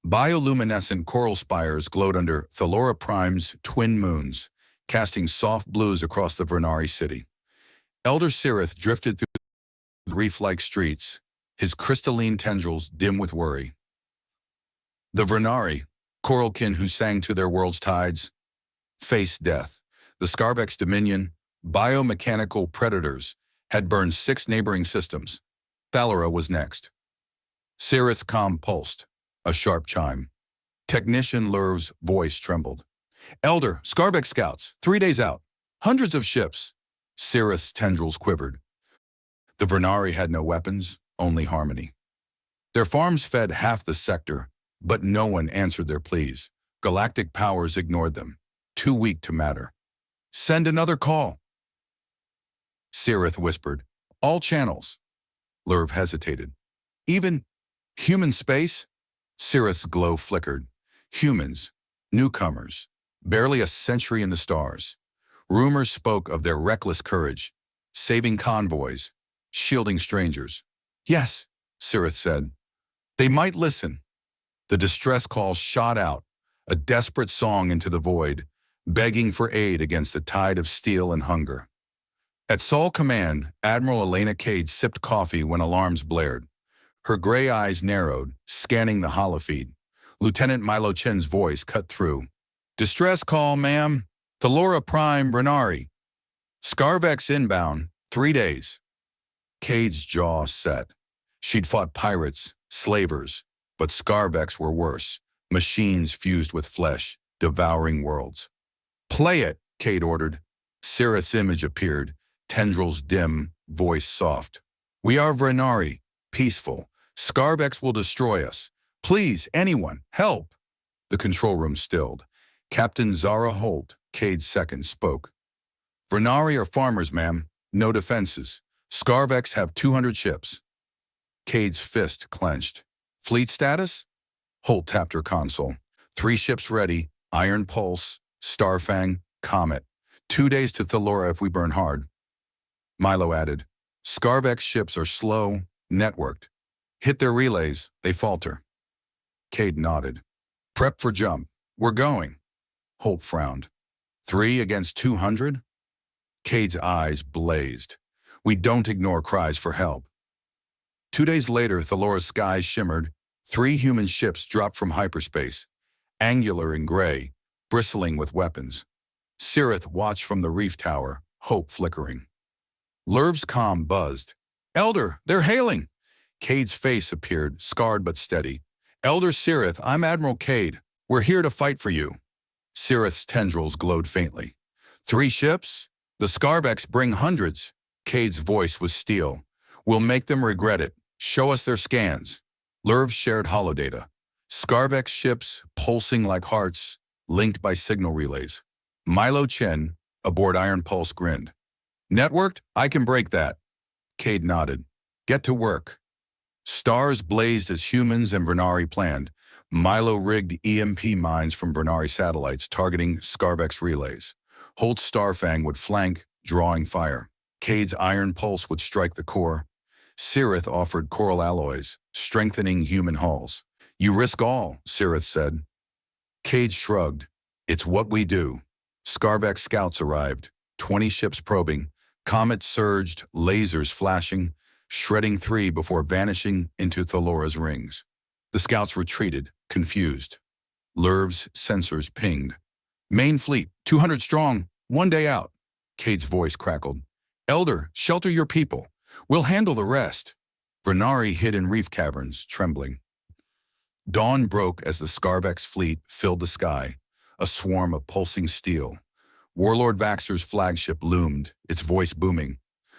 Bioluminescent coral spires glowed under Thalora Prime's twin moons, casting soft blues across the Vernari city. Elder Sirith drifted through the reef-like streets, his crystalline tendrils dim with worry. The Vernari, coralkin who sang to their world's tides, faced death. The Scarbeck's dominion, biomechanical predators, had burned 6 neighboring systems. Thalora was next. Sirith's comm pulsed, a sharp chime. Technician Lurv's voice trembled. Elder, Scarbeck scouts, 3 days out. Hundreds of ships. Sirith's tendrils quivered. The Vernari had no weapons, only harmony. Their farms fed half the sector, but no one answered their pleas. Galactic powers ignored them, too weak to matter. Send another call. Sirith whispered. All channels. Lurv hesitated. Even human space? Sirith's glow flickered. Humans, newcomers, barely a century in the stars. Rumors spoke of their reckless courage, saving convoys, shielding strangers. Yes, Sirith said. They might listen. The distress call shot out, a desperate song into the void, begging for aid against a tide of steel and hunger. At Sol Command, Admiral Elena Cade sipped coffee when alarms blared. Her gray eyes narrowed, scanning the holofeed. Lieutenant Milo Chen's voice cut through. Distress call, ma'am. Thalora Prime, Vernari. Scarvex inbound, 3 days. Cade's jaw set. She'd fought pirates, slavers, but Scarvex were worse. Machines fused with flesh, devouring worlds. Play it, Cade ordered. Sirith's image appeared, tendrils dim, voice soft. We are Vernari, peaceful. Scarvex will destroy us. Please, anyone, help. The control room stilled. Captain Zara Holt, Cade's second, spoke. Vernari are farmers, ma'am. No defenses. Scarvex have 200 ships. Cade's fist clenched. Fleet status? Holt tapped her console. 3 ships ready, Iron Pulse, Starfang, Comet. 2 days to Thalora if we burn hard. Milo added, Scarvex ships are slow, networked. Hit their relays, they falter. Cade nodded. Prep for jump. We're going. Holt frowned. 3 against 200? Cade's eyes blazed. We don't ignore cries for help. 2 days later, Thalora's skies shimmered. 3 human ships dropped from hyperspace, angular and gray, bristling with weapons. Sirith watched from the reef tower, hope flickering. Lurv's comm buzzed. Elder, they're hailing! Cade's face appeared, scarred but steady. Elder Sirith, I'm Admiral Cade. We're here to fight for you. Sirith's tendrils glowed faintly. 3 ships? The Scarbex bring hundreds. Cade's voice was steel. We'll make them regret it. Show us their scans. Lurv shared holodata. Scarvex ships, pulsing like hearts, linked by signal relays. Milo Chen, aboard Iron Pulse, grinned. Networked? I can break that. Cade nodded. Get to work. Stars blazed as humans and Vernari planned. Milo rigged EMP mines from Vernari satellites targeting Scarvex relays. Holt's Starfang would flank, drawing fire. Cade's Iron Pulse would strike the core. Sirith offered coral alloys, strengthening human hulls. You risk all, Sirith said. Cade shrugged. It's what we do. Scarvex scouts arrived, 20 ships probing. Comets surged, lasers flashing, shredding 3 before vanishing into Thalora's rings. The scouts retreated, confused. Lurv's sensors pinged. Main fleet, 200 strong, 1 day out. Cade's voice crackled. Elder, shelter your people. We'll handle the rest. Vernari hid in reef caverns, trembling. Dawn broke as the Scarvex fleet filled the sky, a swarm of pulsing steel. Warlord Vaxxer's flagship loomed, its voice booming.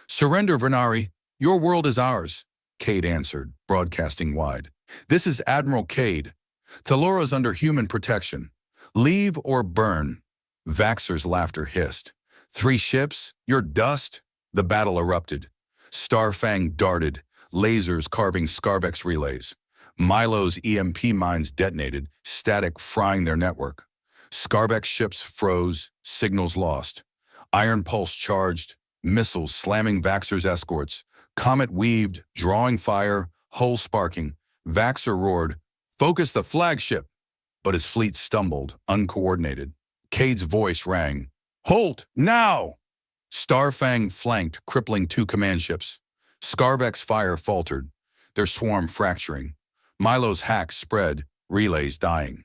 Surrender, Vernari. Your world is ours, Cade answered, broadcasting wide. This is Admiral Cade. Thalora's under human protection. Leave or burn. Vaxxer's laughter hissed. 3 ships? You're dust? The battle erupted. Starfang darted, lasers carving Scarvex relays. Milo's EMP mines detonated, static frying their network. Scarvex ships froze, signals lost. Iron Pulse charged, missiles slamming Vaxxer's escorts. Comet weaved, drawing fire, hull sparking. Vaxxer roared, Focus the flagship! But his fleet stumbled, uncoordinated. Cade's voice rang. Halt! Now! Starfang flanked, crippling 2 command ships. Scarvek's fire faltered, their swarm fracturing. Milo's hacks spread, relays dying.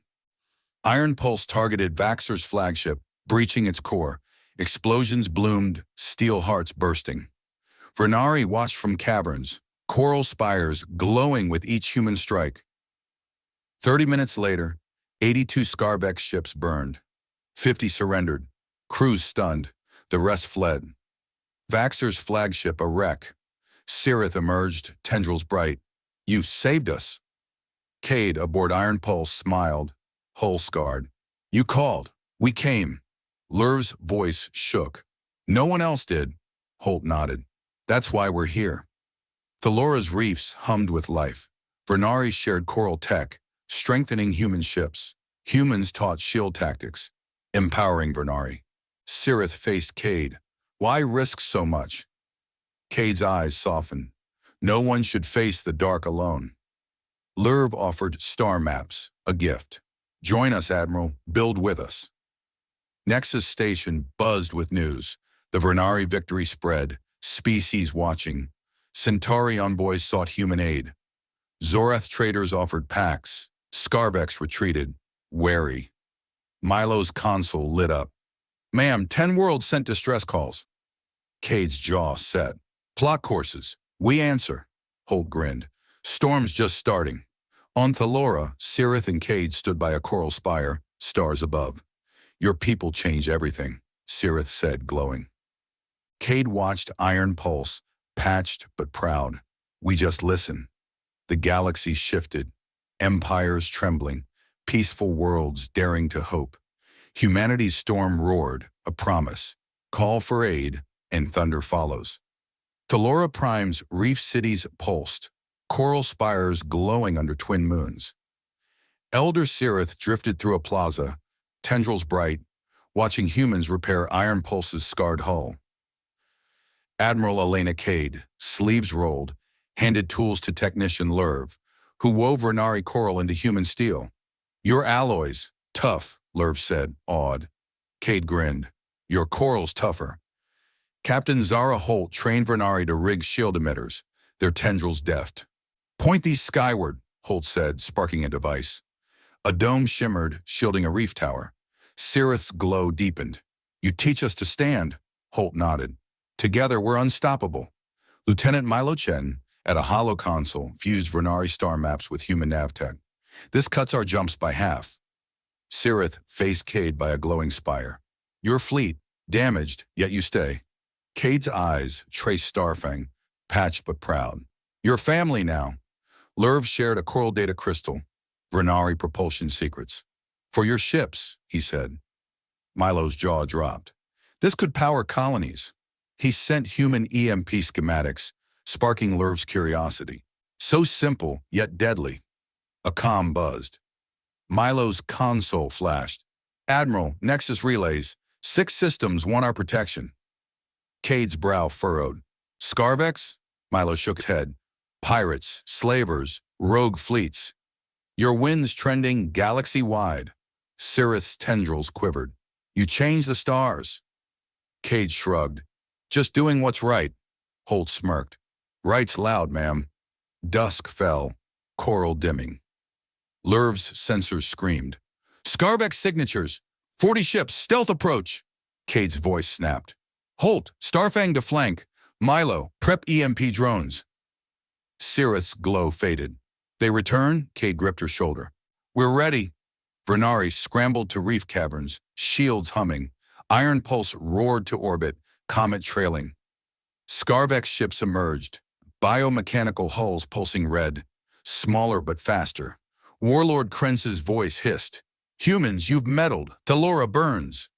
Iron Pulse targeted Vaxxer's flagship, breaching its core. Explosions bloomed, steel hearts bursting. Vernari watched from caverns, coral spires glowing with each human strike. 30 minutes later, 82 Scarvex ships burned. 50 surrendered, crews stunned, the rest fled. Vaxxer's flagship a wreck. Cirith emerged, tendrils bright. You saved us. Cade aboard Iron Pulse smiled, hull scarred. You called. We came. Lurv's voice shook. No one else did. Holt nodded. That's why we're here. Thallora's reefs hummed with life. Vernari shared coral tech, strengthening human ships. Humans taught shield tactics, empowering Vernari. Cirith faced Cade. Why risk so much? Cade's eyes softened. No one should face the dark alone. Lurv offered star maps, a gift. Join us, Admiral. Build with us. Nexus Station buzzed with news. The Vernari victory spread, species watching. Centauri envoys sought human aid. Zorath traders offered packs. Scarvex retreated, wary. Milo's console lit up. Ma'am, 10 worlds sent distress calls. Cade's jaw set. Plot courses. We answer. Holt grinned. Storm's just starting. On Thallora, Cirith and Cade stood by a coral spire, stars above. Your people change everything, Cirith said, glowing. Cade watched Iron Pulse, patched but proud. We just listen. The galaxy shifted, empires trembling, peaceful worlds daring to hope. Humanity's storm roared, a promise. Call for aid, and thunder follows. Thallora Prime's reef cities pulsed, coral spires glowing under twin moons. Elder Cirith drifted through a plaza, tendrils bright, watching humans repair Iron Pulse's scarred hull. Admiral Elena Cade, sleeves rolled, handed tools to technician Lurv, who wove Vernari coral into human steel. Your alloys, tough, Lurv said, awed. Cade grinned. Your coral's tougher. Captain Zara Holt trained Vernari to rig shield emitters, their tendrils deft. Point these skyward, Holt said, sparking a device. A dome shimmered, shielding a reef tower. Cirith's glow deepened. You teach us to stand, Holt nodded. Together we're unstoppable. Lieutenant Milo Chen, at a holo console, fused Vernari star maps with human navtech. This cuts our jumps by half. Cirith faced Cade by a glowing spire. Your fleet, damaged, yet you stay. Cade's eyes traced Starfang, patched but proud. Your family now. Lurv shared a coral data crystal, Vernari propulsion secrets. For your ships, he said. Milo's jaw dropped. This could power colonies. He sent human EMP schematics, sparking Lurv's curiosity. So simple, yet deadly. A comm buzzed. Milo's console flashed. Admiral, Nexus relays. 6 systems want our protection. Cade's brow furrowed. Scarvex? Milo shook his head. Pirates, slavers, rogue fleets. Your wind's trending galaxy-wide. Cirith's tendrils quivered. You changed the stars. Cade shrugged. Just doing what's right. Holt smirked. Right's loud, ma'am. Dusk fell, coral dimming. Lurv's sensors screamed. Scarvex signatures. 40 ships, stealth approach. Cade's voice snapped. Holt, Starfang to flank. Milo, prep EMP drones. Cirith's glow faded. They return? Cade gripped her shoulder. We're ready. Vernari scrambled to reef caverns, shields humming. Iron Pulse roared to orbit, comet trailing. Scarvex ships emerged, biomechanical hulls pulsing red, smaller but faster. Warlord Krenz's voice hissed. Humans, you've meddled. Thallora burns.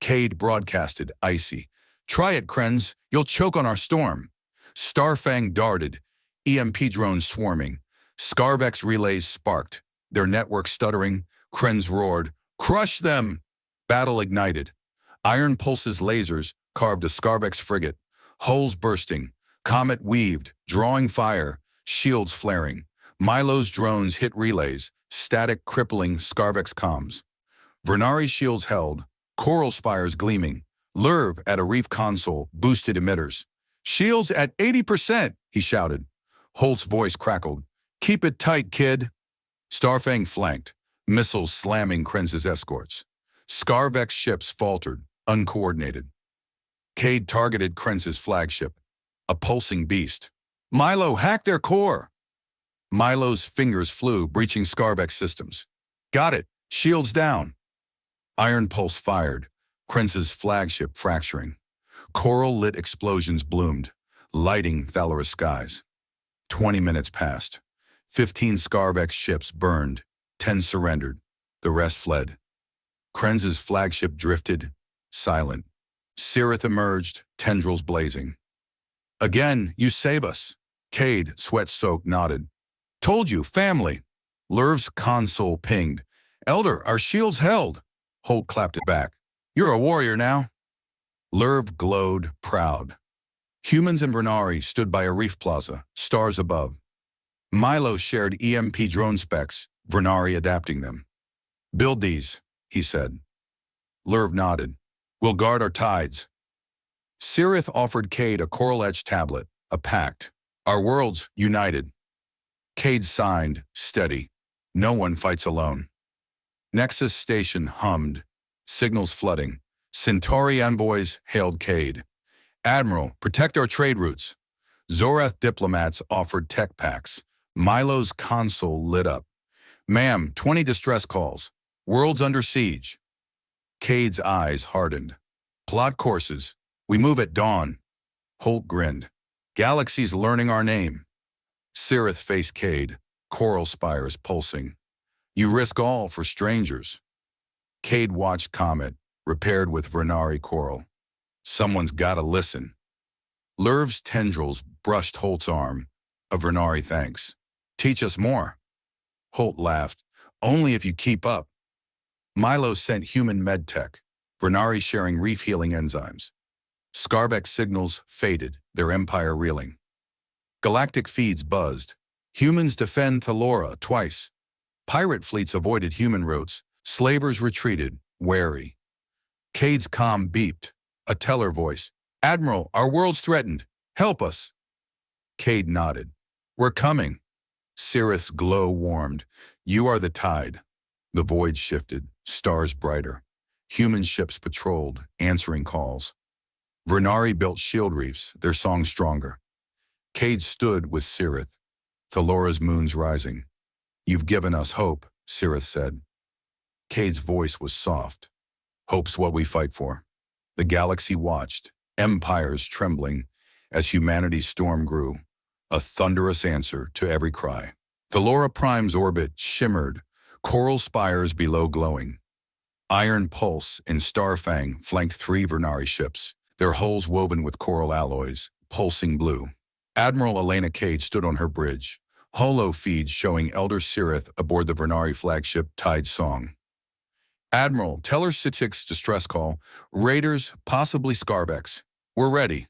Cade broadcasted, icy. Try it, Krenz. You'll choke on our storm. Starfang darted, EMP drones swarming. Scarvex relays sparked, their network stuttering. Krenz roared, crush them! Battle ignited. Iron Pulse's lasers carved a Scarvex frigate. Hulls bursting, comet weaved, drawing fire, shields flaring. Milo's drones hit relays, Static crippling Scarvex comms. Vernari shields held. Coral spires gleaming. Lurv at a reef console boosted emitters. Shields at 80%, he shouted. Holt's voice crackled. Keep it tight, kid. Starfang flanked, missiles slamming Krenz's escorts. Scarvex ships faltered, uncoordinated. Cade targeted Krenz's flagship, a pulsing beast. Milo hacked their core! Milo's fingers flew, breaching Scarvex systems. Got it. Shields down. Iron pulse fired, Krenz's flagship fracturing. Coral-lit explosions bloomed, lighting Thunderous skies. 20 minutes passed. 15 Scarvex ships burned, 10 surrendered, the rest fled. Krenz's flagship drifted, silent. Cirith emerged, tendrils blazing. Again, you save us. Cade, sweat-soaked, nodded. Told you, family. Lurv's console pinged. Elder, our shields held. Holt clapped it back. You're a warrior now. Lurv glowed, proud. Humans and Vernari stood by a reef plaza, stars above. Milo shared EMP drone specs, Vernari adapting them. Build these, he said. Lurv nodded. We'll guard our tides. Cirith offered Cade a coral-etched tablet, a pact. Our worlds united. Cade signed, steady. No one fights alone. Nexus Station hummed, signals flooding. Centauri envoys hailed Cade. Admiral, protect our trade routes. Zorath diplomats offered tech packs. Milo's console lit up. Ma'am, 20 distress calls. World's under siege. Cade's eyes hardened. Plot courses. We move at dawn. Holt grinned. Galaxy's learning our name. Cirith faced Cade, coral spires pulsing. You risk all for strangers. Cade watched Comet, repaired with Vernari coral. Someone's gotta listen. Lurv's tendrils brushed Holt's arm. A Vernari thanks. Teach us more. Holt laughed. Only if you keep up. Milo sent human medtech, Vernari sharing reef healing enzymes. Scarvex signals faded, their empire reeling. Galactic feeds buzzed. Humans defend Thalora twice. Pirate fleets avoided human routes. Slavers retreated, wary. Cade's comm beeped. A teller voice. Admiral, our world's threatened. Help us. Cade nodded. We're coming. Cirith's glow warmed. You are the tide. The void shifted, stars brighter. Human ships patrolled, answering calls. Vernari built shield reefs, their song stronger. Cade stood with Cirith. Thalora's moon's rising. You've given us hope, Cirith said. Cade's voice was soft. Hope's what we fight for. The galaxy watched, empires trembling, as humanity's storm grew. A thunderous answer to every cry. Thalora Prime's orbit shimmered, coral spires below glowing. Iron Pulse and Starfang flanked 3 Vernari ships, their hulls woven with coral alloys, pulsing blue. Admiral Elena Cade stood on her bridge, holo feeds showing Elder Cirith aboard the Vernari flagship Tide Song. Admiral, tell her Sitik's distress call. Raiders, possibly Scarvex. We're ready,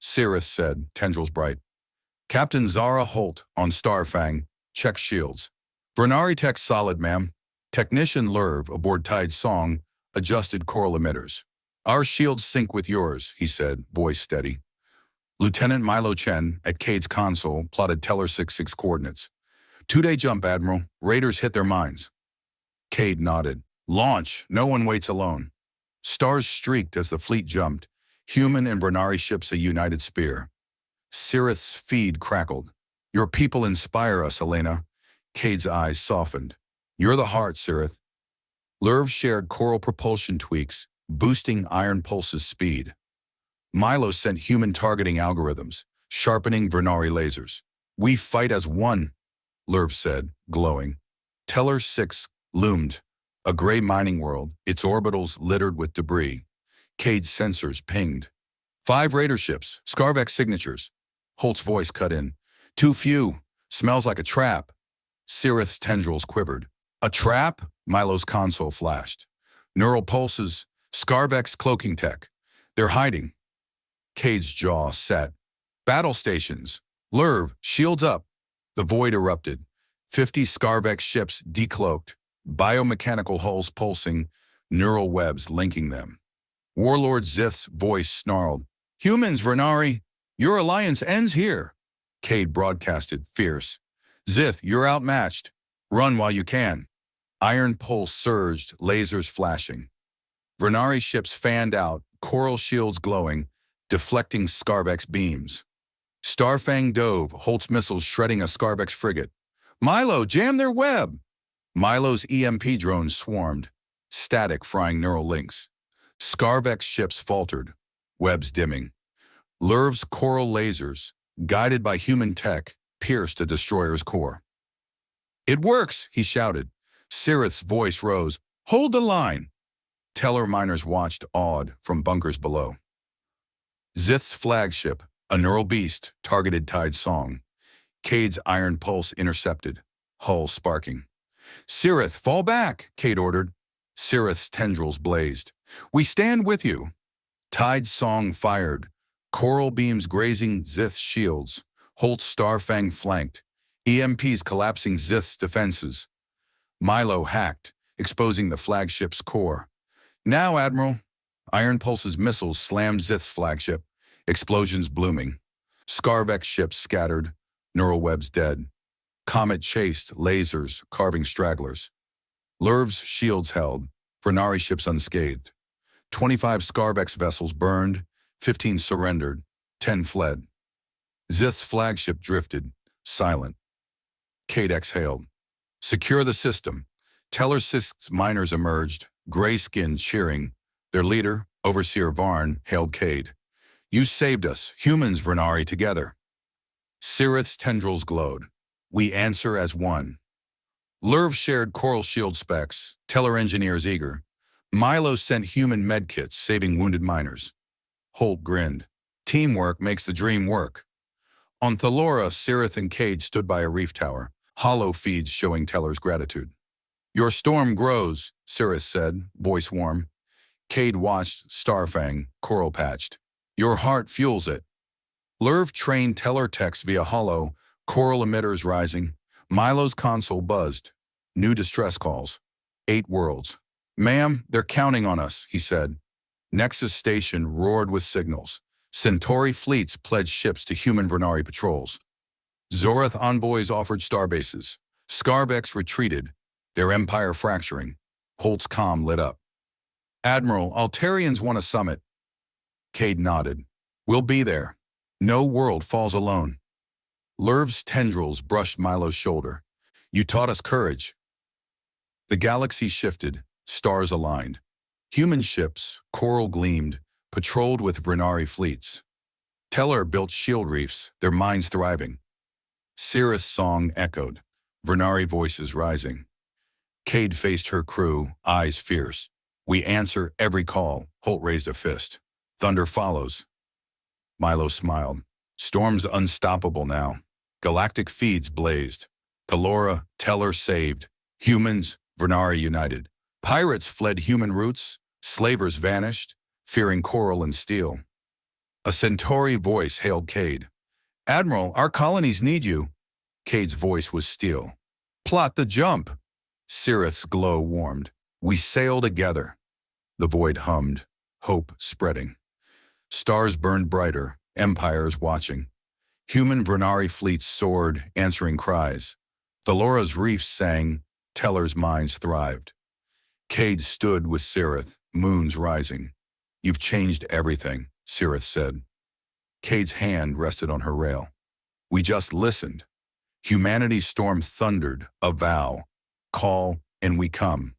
Cirith said, tendrils bright. Captain Zara Holt on Starfang, check shields. Vernari tech solid, ma'am. Technician Lurv aboard Tide Song adjusted coral emitters. Our shields sync with yours, he said, voice steady. Lieutenant Milo Chen at Cade's console plotted Teller 6-6 coordinates. 2-day jump, Admiral. Raiders hit their mines. Cade nodded. Launch. No one waits alone. Stars streaked as the fleet jumped. Human and Vernari ships a united spear. Cirith's feed crackled. Your people inspire us, Elena. Cade's eyes softened. You're the heart, Cirith. Lurv shared coral propulsion tweaks, boosting Iron Pulse's speed. Milo sent human targeting algorithms, sharpening Vernari lasers. We fight as one, Lurv said, glowing. Teller 6 loomed, a gray mining world, its orbitals littered with debris. Cade's sensors pinged. 5 raider ships, Scarvex signatures. Holt's voice cut in. Too few. Smells like a trap. Cirith's tendrils quivered. A trap? Milo's console flashed. Neural pulses, Scarvex cloaking tech. They're hiding. Cade's jaw set. Battle stations. Lurv, shields up. The void erupted. 50 Scarvex ships decloaked, biomechanical hulls pulsing, neural webs linking them. Warlord Zith's voice snarled, "Humans, Vernari, your alliance ends here." Cade broadcasted, fierce. "Zith, you're outmatched. Run while you can." Iron pulse surged, lasers flashing. Vernari ships fanned out, coral shields glowing, deflecting Scarvex beams. Starfang dove, Holt's missiles shredding a Scarvex frigate. "Milo, jam their web!" Milo's EMP drones swarmed, static frying neural links. Scarvex ships faltered, webs dimming. Lurv's coral lasers, guided by human tech, pierced a destroyer's core. "It works," he shouted. Sirith's voice rose. "Hold the line." Teller miners watched, awed, from bunkers below. Zith's flagship, a neural beast, targeted Tide Song. Cade's iron pulse intercepted, hull sparking. "Sirith, fall back," Cade ordered. Sirith's tendrils blazed. "We stand with you." Tide Song fired, coral beams grazing Zith's shields. Holt's Starfang flanked, EMPs collapsing Zith's defenses. Milo hacked, exposing the flagship's core. "Now, Admiral." Iron Pulse's missiles slammed Zith's flagship, explosions blooming. Scarvex ships scattered, neural webs dead. Comet chased, lasers carving stragglers. Lurv's shields held, Vernari ships unscathed. 25 Scarvex vessels burned, 15 surrendered, 10 fled. Zith's flagship drifted, silent. Cade exhaled. "Secure the system." Teller Sisk's miners emerged, gray-skinned, cheering. Their leader, Overseer Varn, hailed Cade. "You saved us, humans, Vernari, together." Sirith's tendrils glowed. "We answer as one." Lurv shared coral shield specs, Teller engineers eager. Milo sent human medkits, saving wounded miners. Holt grinned. "Teamwork makes the dream work." On Thalora, Sirith and Cade stood by a reef tower, hollow feeds showing Teller's gratitude. "Your storm grows," Sirith said, voice warm. Cade watched, Starfang, coral-patched. "Your heart fuels it." Lurv trained Teller techs via hollow, coral emitters rising. Milo's console buzzed. New distress calls. 8 worlds. "Ma'am, they're counting on us," he said. Nexus Station roared with signals. Centauri fleets pledged ships to human Vernari patrols. Zorath envoys offered starbases. Scarvex retreated, their empire fracturing. Holt's comm lit up. "Admiral, Altarians want a summit." Cade nodded. "We'll be there. No world falls alone." Lurv's tendrils brushed Milo's shoulder. "You taught us courage." The galaxy shifted, stars aligned. Human ships, coral gleamed, patrolled with Vernari fleets. Teller built shield reefs, their minds thriving. Sirith's song echoed, Vernari voices rising. Cade faced her crew, eyes fierce. "We answer every call." Holt raised a fist. "Thunder follows." Milo smiled. "Storm's unstoppable now." Galactic feeds blazed. Thalora, Teller saved. Humans, Vernari united. Pirates fled human roots. Slavers vanished, fearing coral and steel. A Centauri voice hailed Cade. "Admiral, our colonies need you." Cade's voice was steel. "Plot the jump." Sirith's glow warmed. "We sail together." The void hummed, hope spreading. Stars burned brighter, empires watching. Human Vernari fleets soared, answering cries. Thalora's reefs sang, Teller's minds thrived. Cade stood with Sirith, moons rising. "You've changed everything," Sirith said. Cade's hand rested on her rail. "We just listened." Humanity's storm thundered, a vow. "Call, and we come."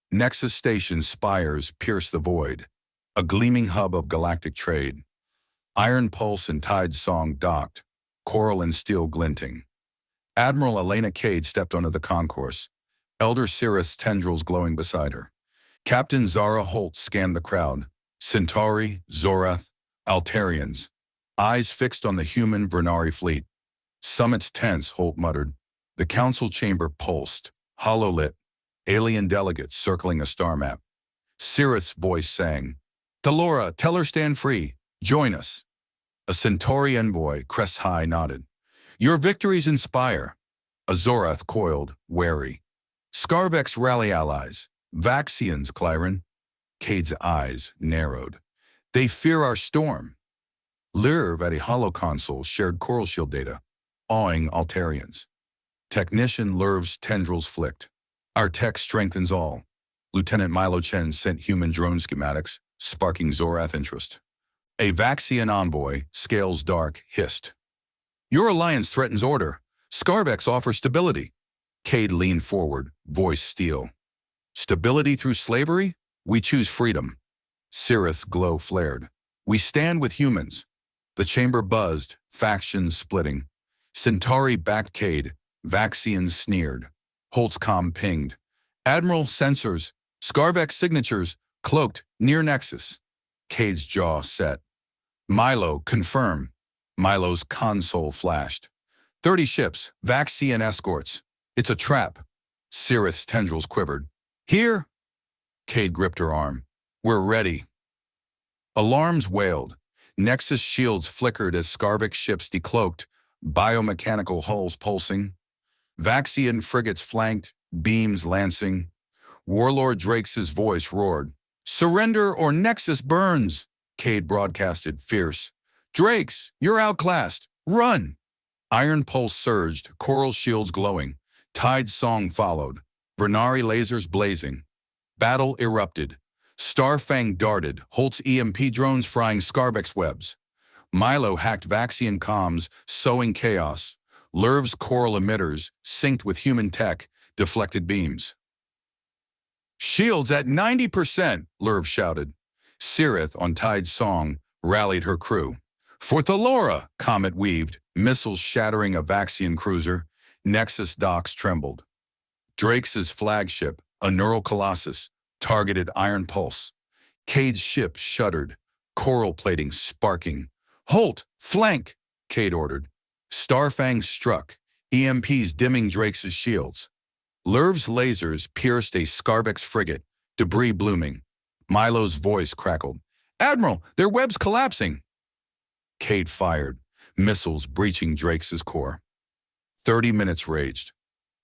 Nexus Station spires pierce the void, a gleaming hub of galactic trade. Iron Pulse and Tide Song docked, coral and steel glinting. Admiral Elena Cade stepped onto the concourse, Elder Sirith's tendrils glowing beside her. Captain Zara Holt scanned the crowd. Centauri, Zorath, Altarians, eyes fixed on the human Vernari fleet. "Summit's tense," Holt muttered. The council chamber pulsed, hollow-lit, alien delegates circling a star map. Sirith's voice sang, "Thalora, tell her stand free. Join us." A Centauri envoy, crest high, nodded. "Your victories inspire." Azorath coiled, wary. Scarvex rally allies. Vaxians, Clyron. Cade's eyes narrowed. They fear our storm. Lirv at a holoconsole shared coral shield data, awing Altarians. Technician Lirv's tendrils flicked. Our tech strengthens all. Lieutenant Milo Chen sent human drone schematics, sparking Zorath interest. A Vaxian envoy, scales dark, hissed. Your alliance threatens order. Scarvex offers stability. Cade leaned forward, voice steel. Stability through slavery? We choose freedom. Cirith's glow flared. We stand with humans. The chamber buzzed, factions splitting. Centauri backed Cade. Vaxians sneered. Holt's comm pinged. Admiral sensors. Scarvex signatures. Cloaked, near Nexus. Cade's jaw set. Milo, confirm. Milo's console flashed. 30 ships, Vaxian escorts. It's a trap. Cirith's tendrils quivered. Here? Cade gripped her arm. We're ready. Alarms wailed. Nexus shields flickered as Scarvex ships decloaked, biomechanical hulls pulsing. Vaxian frigates flanked, beams lancing. Warlord Drakes' voice roared. Surrender or Nexus burns! Cade broadcasted, fierce. Drakes, you're outclassed. Run! Iron pulse surged, coral shields glowing. Tide's song followed. Vernari lasers blazing. Battle erupted. Starfang darted, Holt's EMP drones frying Scarvex webs. Milo hacked Vaxian comms, sowing chaos. Lirv's coral emitters, synced with human tech, deflected beams. Shields at 90%, Lirv shouted. Cirith, on Tide's song, rallied her crew. For Thalora, Comet weaved, missiles shattering a Vaxian cruiser. Nexus docks trembled. Drakes' flagship, a neural colossus, targeted Iron Pulse. Cade's ship shuddered, coral plating sparking. Holt, flank, Cade ordered. Starfang struck, EMPs dimming Drakes' shields. Lirv's lasers pierced a Scarvex frigate, debris blooming. Milo's voice crackled. Admiral, their web's collapsing. Cade fired, missiles breaching Drakes' core. 30 minutes raged.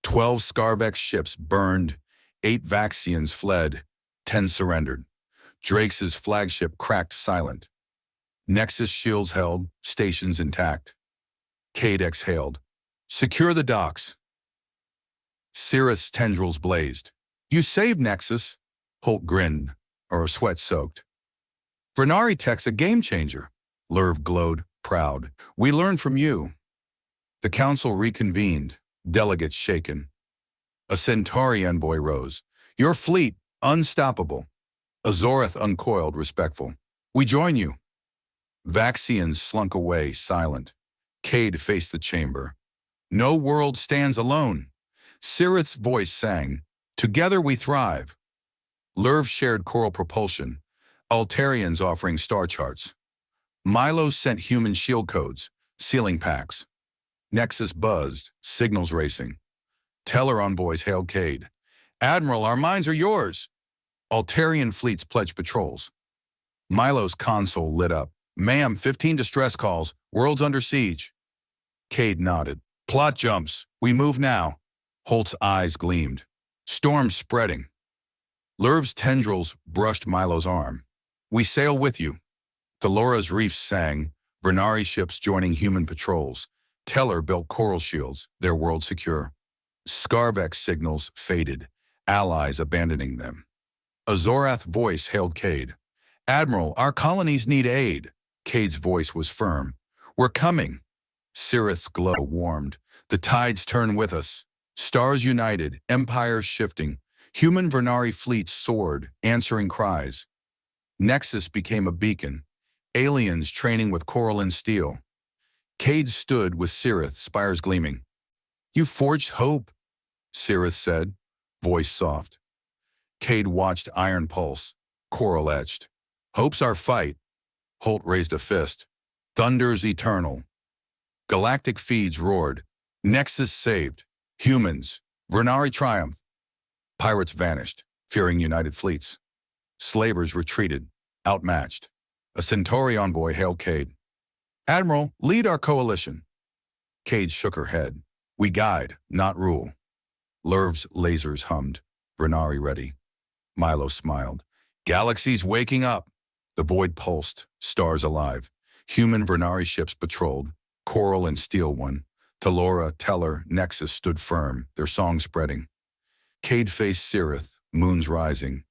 12 Scarvex ships burned, 8 Vaxians fled, 10 surrendered. Drakes' flagship cracked silent. Nexus shields held, stations intact. Cade exhaled. Secure the docks. Cirith's tendrils blazed. You saved Nexus. Holt grinned, or sweat-soaked. Vernari Tech's a game-changer. Lirv glowed, proud. We learned from you. The council reconvened, delegates shaken. A Centauri envoy rose. Your fleet, unstoppable. Azorath uncoiled, respectful. We join you. Vaxians slunk away, silent. Cade faced the chamber. No world stands alone. Cirith's voice sang. Together we thrive. Lirv shared coral propulsion. Altarians offering star charts. Milo sent human shield codes, sealing packs. Nexus buzzed, signals racing. Teller envoys hailed Cade. Admiral, our minds are yours. Altarian fleets pledged patrols. Milo's console lit up. Ma'am, 15 distress calls. World's under siege. Cade nodded. Plot jumps. We move now. Holt's eyes gleamed. Storm spreading. Lirv's tendrils brushed Milo's arm. We sail with you. Thalora's reefs sang, Vernari ships joining human patrols. Teller built coral shields, their world secure. Scarvex signals faded, allies abandoning them. Azorath's voice hailed Cade. Admiral, our colonies need aid. Cade's voice was firm. We're coming. Cirith's glow warmed. The tides turn with us. Stars united, empires shifting. Human Vernari fleets soared, answering cries. Nexus became a beacon. Aliens training with coral and steel. Cade stood with Cirith, spires gleaming. You forged hope, Cirith said, voice soft. Cade watched Iron Pulse, coral etched. Hope's our fight. Holt raised a fist. Thunder's eternal. Galactic feeds roared. Nexus saved. Humans. Vernari triumph. Pirates vanished, fearing united fleets. Slavers retreated, outmatched. A Centauri envoy hailed Cade. Admiral, lead our coalition. Cade shook her head. We guide, not rule. Lerv's lasers hummed. Vernari ready. Milo smiled. Galaxies waking up. The void pulsed, stars alive. Human Vernari ships patrolled. Coral and Steel one. Talora, Teller, Nexus stood firm, their song spreading. Cade faced Cirith, moons rising.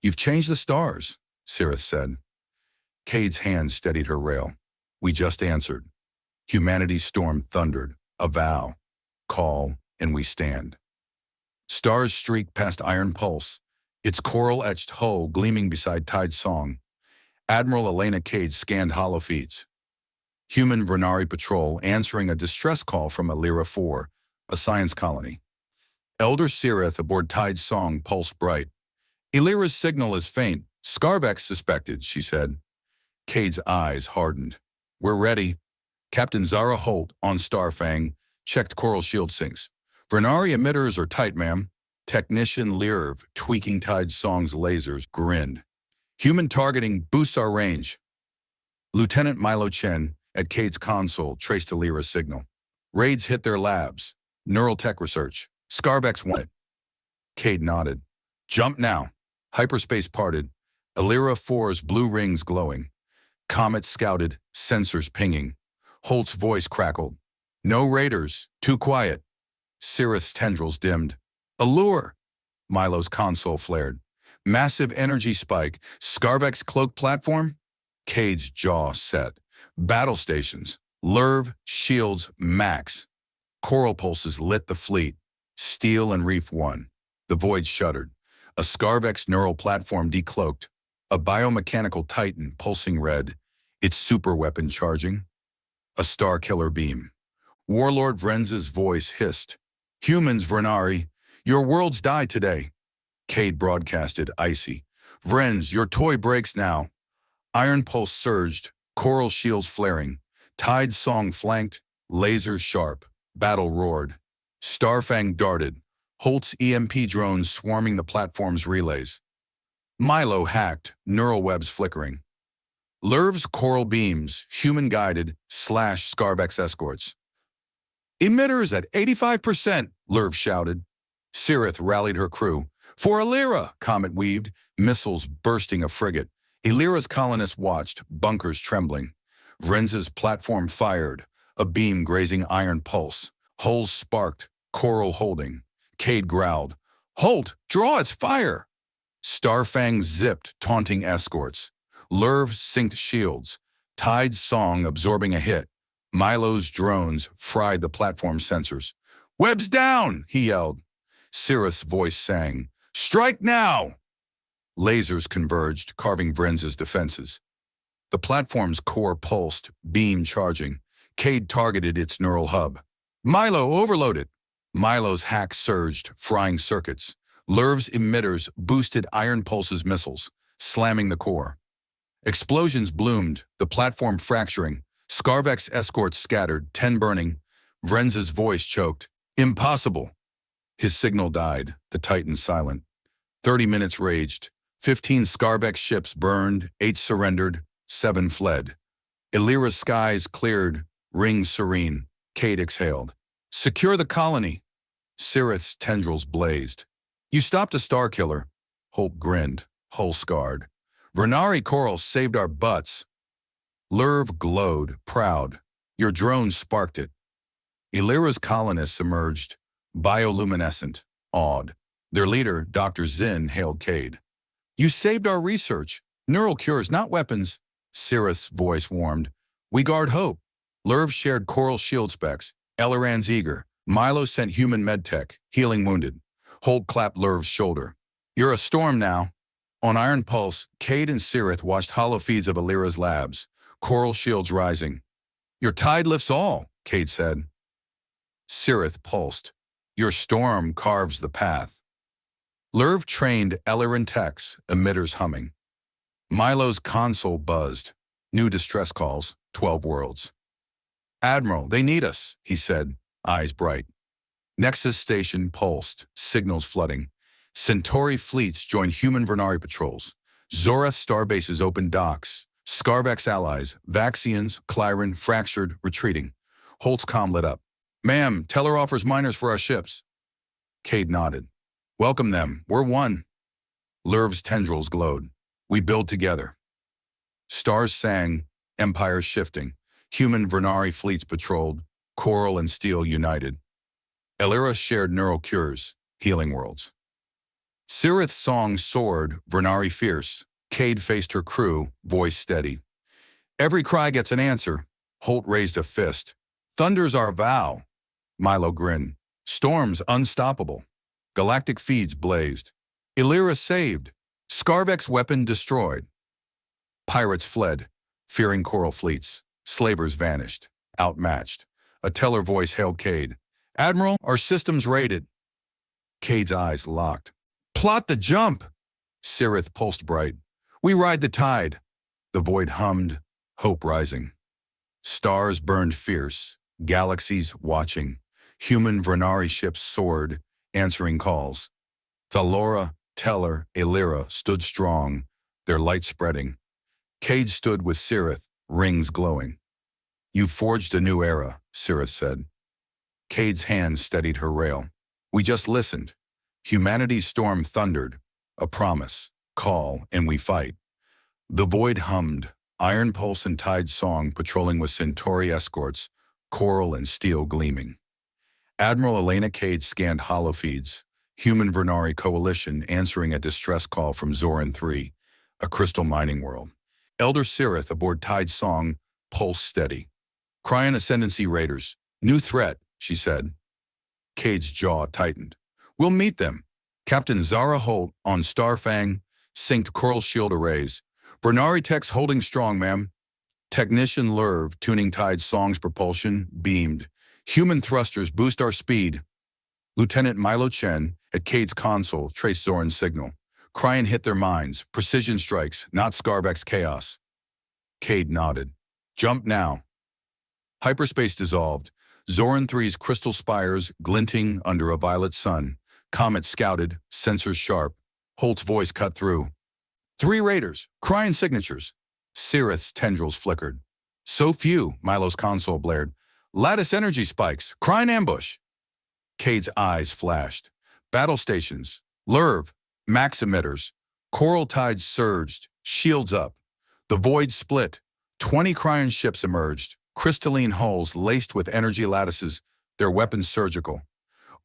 You've changed the stars, Cirith said. Cade's hand steadied her rail. We just answered. Humanity's storm thundered, a vow, call, and we stand. Stars streaked past Iron Pulse, its coral-etched hull gleaming beside Tide's song. Admiral Elena Cade scanned hollow feeds. Human Vernari patrol answering a distress call from Illyra 4, a science colony. Elder Cirith aboard Tide's song pulsed bright. Illyra's signal is faint. Scarvex suspected, she said. Cade's eyes hardened. We're ready. Captain Zara Holt, on Starfang, checked coral shield sinks. Vernari emitters are tight, ma'am. Technician Lirv, tweaking Tide's song's lasers, grinned. Human targeting boosts our range. Lieutenant Milo Chen, at Cade's console, traced Illyra's signal. Raids hit their labs. Neural tech research. Scarvex wanted. Cade nodded. Jump now. Hyperspace parted. Illyra 4's blue rings glowing. Comets scouted, sensors pinging. Holt's voice crackled. No raiders, too quiet. Cirith's tendrils dimmed. Allure! Milo's console flared. Massive energy spike. Scarvex cloak platform? Cade's jaw set. Battle stations. Lerv, shields, max. Coral pulses lit the fleet. Steel and Reef 1. The void shuddered. A Scarvex neural platform decloaked. A biomechanical titan pulsing red. Its superweapon charging. A star killer beam. Warlord Vrenz's voice hissed. Humans, Vernari, your worlds die today. Cade broadcasted, icy. Vrenz, your toy breaks now. Iron pulse surged, coral shields flaring. Tide's song flanked, lasers sharp. Battle roared. Starfang darted. Holt's EMP drones swarming the platform's relays. Milo hacked, neural webs flickering. Lerv's coral beams, human-guided, slash Scarvex escorts. Emitters at 85%, Lerv shouted. Cirith rallied her crew. For Illyra, Comet weaved, missiles bursting a frigate. Illyra's colonists watched, bunkers trembling. Vrenz's platform fired, a beam grazing Iron Pulse. Hulls sparked, coral holding. Cade growled. Holt, draw its fire! Starfang zipped, taunting escorts. Lerv synced shields. Tide's song absorbing a hit. Milo's drones fried the platform sensors. Webs down, he yelled. Cirith's voice sang. Strike now! Lasers converged, carving Vrenz's defenses. The platform's core pulsed, beam charging. Cade targeted its neural hub. Milo overloaded. Milo's hack surged, frying circuits. Lerv's emitters boosted Iron Pulse's missiles, slamming the core. Explosions bloomed, the platform fracturing. Scarvex escorts scattered, 10 burning. Vrenz's voice choked. Impossible. His signal died, the Titan silent. 30 minutes raged. 15 Scarvex ships burned, 8 surrendered, 7 fled. Illyra's skies cleared, rings serene. Cade exhaled. Secure the colony. Cirith's tendrils blazed. You stopped a star killer. Holt grinned, hull scarred. Vernari coral saved our butts. Lerv glowed, proud. Your drone sparked it. Illyra's colonists emerged, bioluminescent, awed. Their leader, Dr. Zinn, hailed Cade. You saved our research. Neural cures, not weapons. Cirith's voice warmed. We guard hope. Lerv shared coral shield specs. Elleran's eager. Milo sent human medtech, healing wounded. Holt clapped Lerv's shoulder. You're a storm now. On Iron Pulse, Cade and Cirith watched hollow feeds of Illyra's labs, coral shields rising. Your tide lifts all, Cade said. Cirith pulsed. Your storm carves the path. Lerv trained Elleran techs, emitters humming. Milo's console buzzed. New distress calls, 12 worlds. Admiral, they need us, he said, eyes bright. Nexus station pulsed, signals flooding. Centauri fleets joined human Vernari patrols. Zoreth starbases opened docks. Scarvex allies, Vaxians, Clyran, fractured, retreating. Holt's comm lit up. Ma'am, tell her offers miners for our ships. Cade nodded. Welcome them. We're one. Lurv's tendrils glowed. We build together. Stars sang, empires shifting. Human Vernari fleets patrolled. Coral and steel united. Elira shared neural cures, healing worlds. Cirith's song soared, Vernari fierce. Cade faced her crew, voice steady. Every cry gets an answer. Holt raised a fist. Thunder's our vow. Milo grinned. Storms unstoppable. Galactic feeds blazed. Elira saved. Scarvek's weapon destroyed. Pirates fled, fearing coral fleets. Slavers vanished, outmatched. A teller voice hailed Cade. Admiral, our systems raided. Cade's eyes locked. Plot the jump! Cirith pulsed bright. We ride the tide. The void hummed, hope rising. Stars burned fierce, galaxies watching. Human Vernari ships soared, answering calls. Thalora, Teller, Elira stood strong, their light spreading. Cade stood with Cirith, rings glowing. You forged a new era, Cirith said. Cade's hand steadied her rail. We just listened. Humanity's storm thundered. A promise, call, and we fight. The void hummed, iron pulse and tide song patrolling with Centauri escorts, coral and steel gleaming. Admiral Elena Cade scanned holofeeds, Human Vernari Coalition answering a distress call from Zoran 3, a crystal mining world. Elder Cirith aboard Tide Song, pulse steady. Cryon Ascendancy Raiders, new threat, she said. Cade's jaw tightened. We'll meet them. Captain Zara Holt on Starfang, synced coral shield arrays. Vernari techs holding strong, ma'am. Technician Lurv, tuning Tide Song's propulsion, beamed. Human thrusters boost our speed. Lieutenant Milo Chen, at Cade's console, traced Zoran's signal. Cryon hit their minds. Precision strikes, not Scarvek's chaos. Cade nodded. Jump now. Hyperspace dissolved. Zoran 3's crystal spires glinting under a violet sun. Comet scouted, sensors sharp. Holt's voice cut through. 3 raiders, Cryon signatures. Cirith's tendrils flickered. So few, Milo's console blared. Lattice energy spikes, Cryon ambush. Cade's eyes flashed. Battle stations, Lurv, max emitters. Coral tides surged, shields up. The void split. 20 Cryon ships emerged, crystalline hulls laced with energy lattices, their weapons surgical.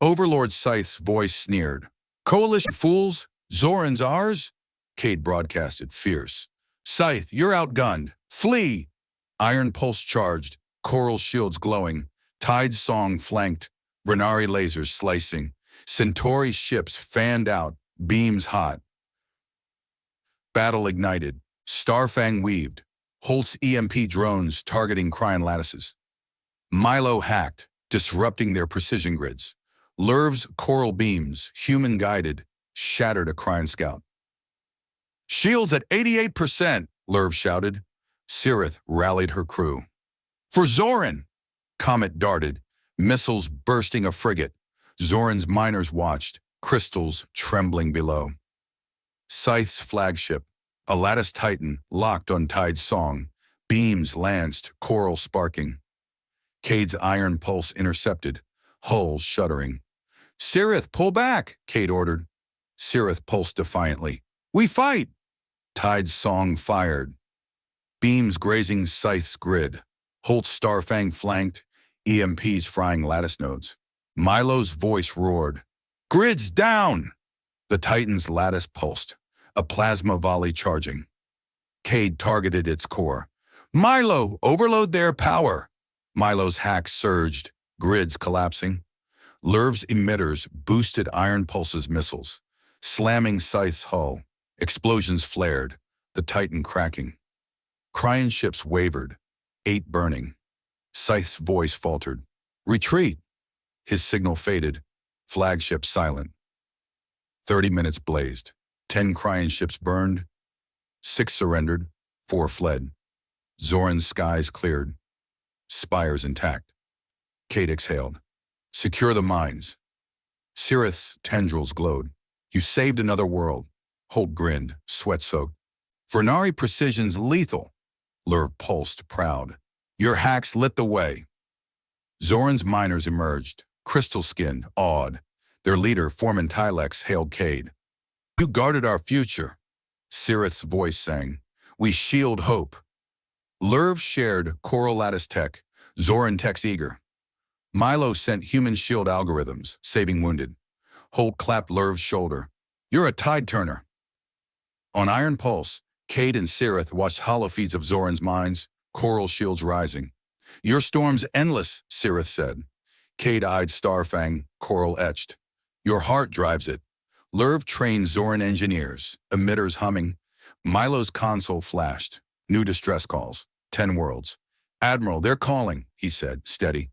Overlord Scythe's voice sneered. Coalition fools, Zoran's ours? Cade broadcasted, fierce. Scythe, you're outgunned. Flee! Iron pulse charged, coral shields glowing. Tide Song flanked, Vernari lasers slicing. Centauri ships fanned out, beams hot. Battle ignited, Starfang weaved. Holt's EMP drones targeting Cryon lattices. Milo hacked, disrupting their precision grids. Lurv's coral beams, human-guided, shattered a Cryon scout. Shields at 88%, Lurv shouted. Cirith rallied her crew. For Zoran! Comet darted, missiles bursting a frigate. Zoran's miners watched, crystals trembling below. Scythe's flagship, a lattice titan, locked on Tide Song. Beams lanced, coral sparking. Cade's iron pulse intercepted, hulls shuddering. Cirith, pull back, Cade ordered. Cirith pulsed defiantly. We fight! Tide Song fired. Beams grazing Scythe's grid. Holt's Starfang flanked, EMPs frying lattice nodes. Milo's voice roared. Grids down! The Titan's lattice pulsed, a plasma volley charging. Cade targeted its core. Milo, overload their power! Milo's hack surged, grids collapsing. Lurv's emitters boosted Iron Pulse's missiles, slamming Scythe's hull. Explosions flared, the Titan cracking. Cryon ships wavered, 8 burning. Scythe's voice faltered. Retreat! His signal faded, flagship silent. 30 minutes blazed. 10 Cryon ships burned. 6 surrendered, 4 fled. Zoran's skies cleared. Spires intact. Cade exhaled. Secure the mines. Cirith's tendrils glowed. You saved another world. Holt grinned, sweat-soaked. Vernari precision's lethal. Lurv pulsed, proud. Your hacks lit the way. Zoran's miners emerged, crystal-skinned, awed. Their leader, Foreman Tylex, hailed Cade. "You guarded our future," Sirith's voice sang. "We shield hope." Lerv shared Coral Lattice Tech, Zoran Tech's eager. Milo sent human shield algorithms, saving wounded. Holt clapped Lerv's shoulder. "You're a tide turner." On Iron Pulse, Cade and Sirith watched holofeeds of Zoran's mines, coral shields rising. "Your storm's endless," Sirith said. Cade eyed Starfang, coral etched. "Your heart drives it." Lerv trained Zoran engineers, emitters humming. Milo's console flashed. New distress calls. 10 worlds. "Admiral, they're calling," he said, steady.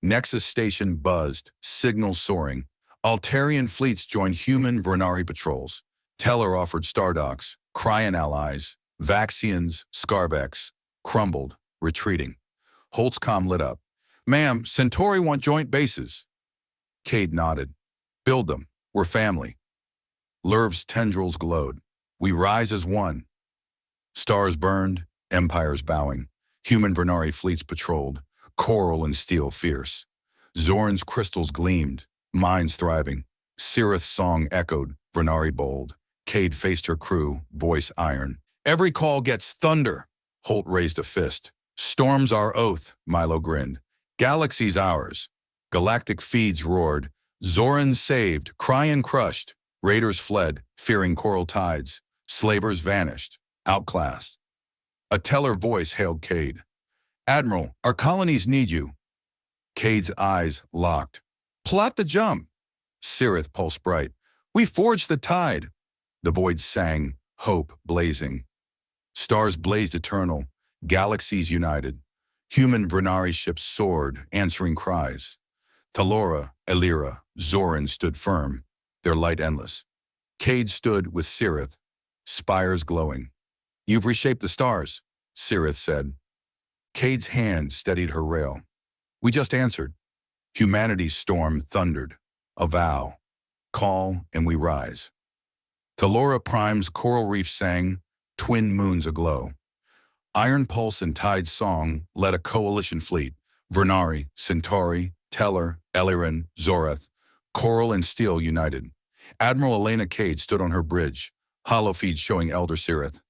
Nexus station buzzed, signals soaring. Altarian fleets joined human Vernari patrols. Teller offered Stardocks, Cryon allies, Vaxians, Scarvex, crumbled, retreating. Holt's comm lit up. "Ma'am, Centauri want joint bases." Cade nodded. "Build them. We're family." Lerv's tendrils glowed. "We rise as one." Stars burned, empires bowing. Human Vernari fleets patrolled, coral and steel fierce. Zoran's crystals gleamed, minds thriving. Sirith's song echoed, Vernari bold. Cade faced her crew, voice iron. "Every call gets thunder." Holt raised a fist. "Storm's our oath," Milo grinned. "Galaxy's ours." Galactic feeds roared. Zoran saved, Cryon crushed. Raiders fled, fearing coral tides. Slavers vanished, outclassed. A Teller voice hailed Cade. "Admiral, our colonies need you." Cade's eyes locked. "Plot the jump." Sirith pulsed bright. "We forged the tide." The void sang, hope blazing. Stars blazed eternal, galaxies united. Human Vernari ships soared, answering cries. Thalora, Elira, Zoran stood firm, their light endless. Cade stood with Sirith, spires glowing. "You've reshaped the stars," Sirith said. Cade's hand steadied her rail. "We just answered." Humanity's storm thundered. A vow. Call and we rise. Thalora Prime's coral reef sang, twin moons aglow. Iron Pulse and Tide's song led a coalition fleet. Vernari, Centauri, Teller, Eliran, Zorath, coral and steel united. Admiral Elena Cade stood on her bridge, holofeed showing Elder Sirith.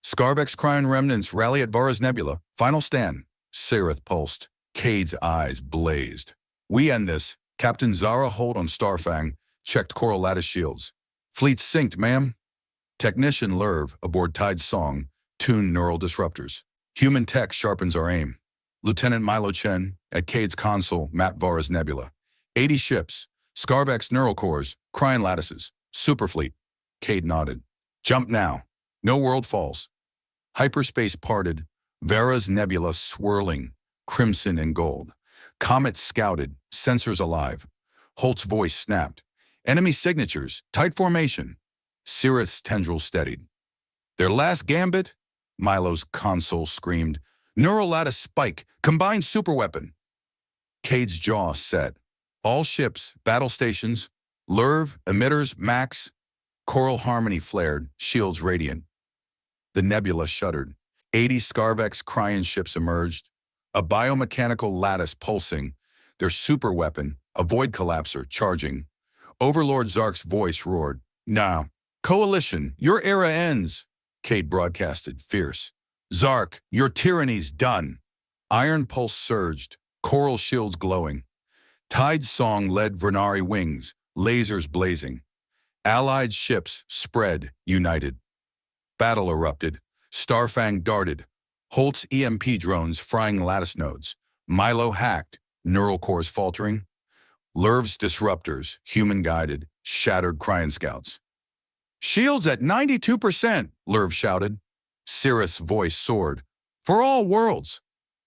"Scarvex Cryon remnants rally at Vara's Nebula. Final stand." Sirith pulsed. Cade's eyes blazed. "We end this." Captain Zara Holt on Starfang checked coral lattice shields. "Fleet synced, ma'am." Technician Lerv, aboard Tide's song, tuned neural disruptors. "Human tech sharpens our aim." Lieutenant Milo Chen, at Cade's console, mapped Vara's Nebula. 80 ships, Scarvex neural cores, Cryon lattices, superfleet. Cade nodded. "Jump now. No world falls." Hyperspace parted, Vara's Nebula swirling, crimson and gold. Comets scouted, sensors alive. Holt's voice snapped. "Enemy signatures, tight formation." Sirith's tendrils steadied. "Their last gambit?" Milo's console screamed. "Neural lattice spike, combined superweapon." Cade's jaw set. All ships, battle stations, Lerv, emitters, Max. Coral harmony flared, shields radiant. The nebula shuddered. 80 Scarvex Cryon ships emerged. A biomechanical lattice pulsing. Their superweapon, a void collapser, charging. Overlord Zark's voice roared. "Now, Coalition, your era ends." Cade broadcasted, fierce. "Zark, your tyranny's done." Iron Pulse surged, coral shields glowing. Tide's song led Vernari wings, lasers blazing. Allied ships spread, united. Battle erupted. Starfang darted. Holt's EMP drones frying lattice nodes. Milo hacked, neural cores faltering. Lerv's disruptors, human-guided, shattered Cryon scouts. "Shields at 92%, Lerv shouted. Sirith's voice soared. "For all worlds."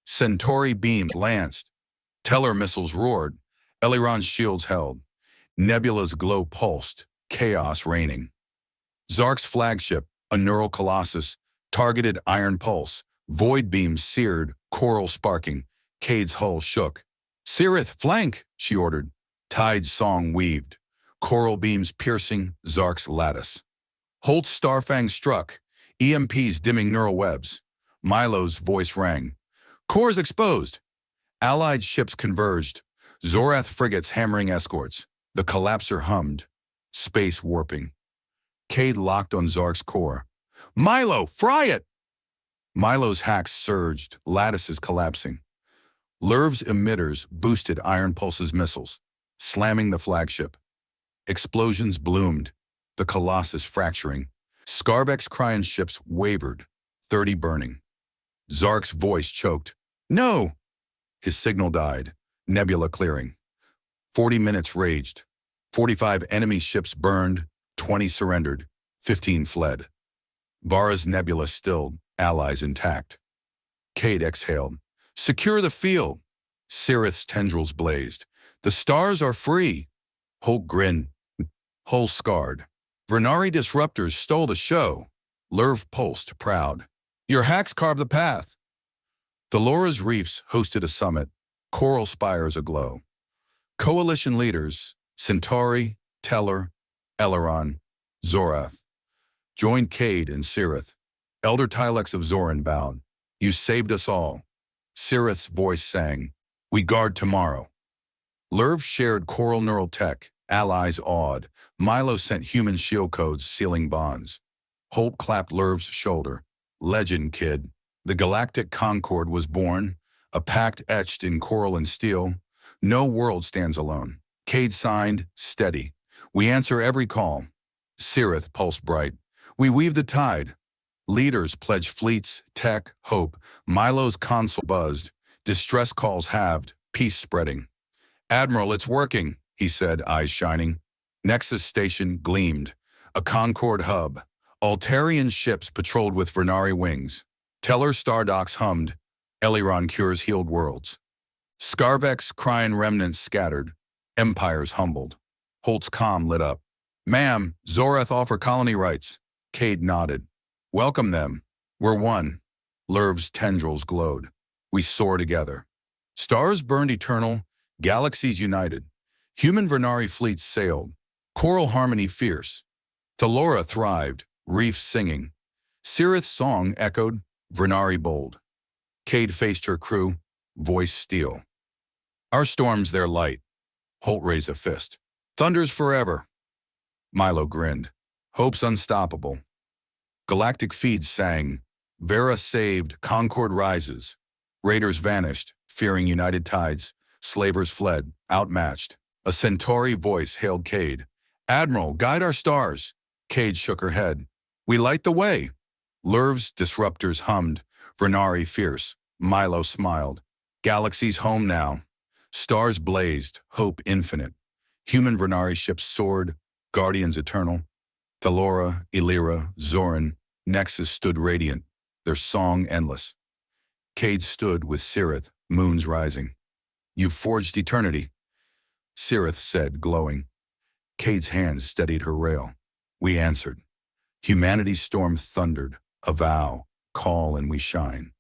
Centauri beams lanced. Teller missiles roared. Eliran's shields held. Nebula's glow pulsed, chaos reigning. Zark's flagship, a neural colossus, targeted Iron Pulse. Void beams seared, coral sparking. Cade's hull shook. "Sirith, flank," she ordered. Tide's song weaved. Coral beams piercing Zark's lattice. Holt's Starfang struck, EMPs dimming neural webs. Milo's voice rang. "Cores exposed." Allied ships converged, Zorath frigates hammering escorts. The collapser hummed, space warping. Cade locked on Zark's core. Milo, fry it! Milo's hacks surged, lattices collapsing. Lurv's emitters boosted Iron Pulse's missiles, slamming the flagship. Explosions bloomed, the Colossus fracturing. Skarbek's Cryon ships wavered, 30 burning. Zark's voice choked. No! His signal died, nebula clearing. 40 minutes raged. 45 enemy ships burned, 20 surrendered, 15 fled. Vara's nebula stilled, allies intact. Cade exhaled. Secure the field. Cirith's tendrils blazed. The stars are free. Hulk grinned, hull scarred. Vernari disruptors stole the show. Lurv pulsed, proud. Your hacks carved the path. Thalora's reefs hosted a summit, coral spires aglow. Coalition leaders, Centauri, Teller, Eleron, Zorath, joined Cade and Cirith. Elder Tylex of Zoran bowed. You saved us all. Cirith's voice sang, we guard tomorrow. Lurv shared coral neural tech, allies awed. Milo sent human shield codes sealing bonds. Holt clapped Lurv's shoulder. Legend, kid. The Galactic Concord was born, a pact etched in coral and steel. No world stands alone. Cade signed, steady. We answer every call. Cirith pulsed bright. We weave the tide. Leaders pledge fleets, tech, hope. Milo's console buzzed. Distress calls halved, peace spreading. Admiral, it's working, he said, eyes shining. Nexus Station gleamed. A Concord hub. Altarian ships patrolled with Vernari wings. Teller star docks hummed. Eliron cures healed worlds. Skarbek's Cryon remnants scattered. Empires humbled. Holt's comm lit up. Ma'am, Zorath offer colony rights. Cade nodded. Welcome them. We're one. Lurv's tendrils glowed. We soar together. Stars burned eternal, galaxies united. Human Vernari fleets sailed. Choral harmony fierce. Thalora thrived, reefs singing. Cirith's song echoed, Vernari bold. Cade faced her crew, voice steel. Our storm's their light. Holt raised a fist. Thunder's forever. Milo grinned. Hope's unstoppable. Galactic feeds sang. Vera saved, Concord rises. Raiders vanished, fearing united tides. Slavers fled, outmatched. A Centauri voice hailed Cade. Admiral, guide our stars. Cade shook her head. We light the way. Lurv's disruptors hummed. Vernari fierce. Milo smiled. Galaxy's home now. Stars blazed, hope infinite. Human Vernari ships soared, guardians eternal. Thalora, Illyra, Zoran, Nexus stood radiant, their song endless. Cade stood with Cirith, moons rising. You've forged eternity, Cirith said, glowing. Cade's hands steadied her rail. We answered. Humanity's storm thundered, a vow, call and we shine.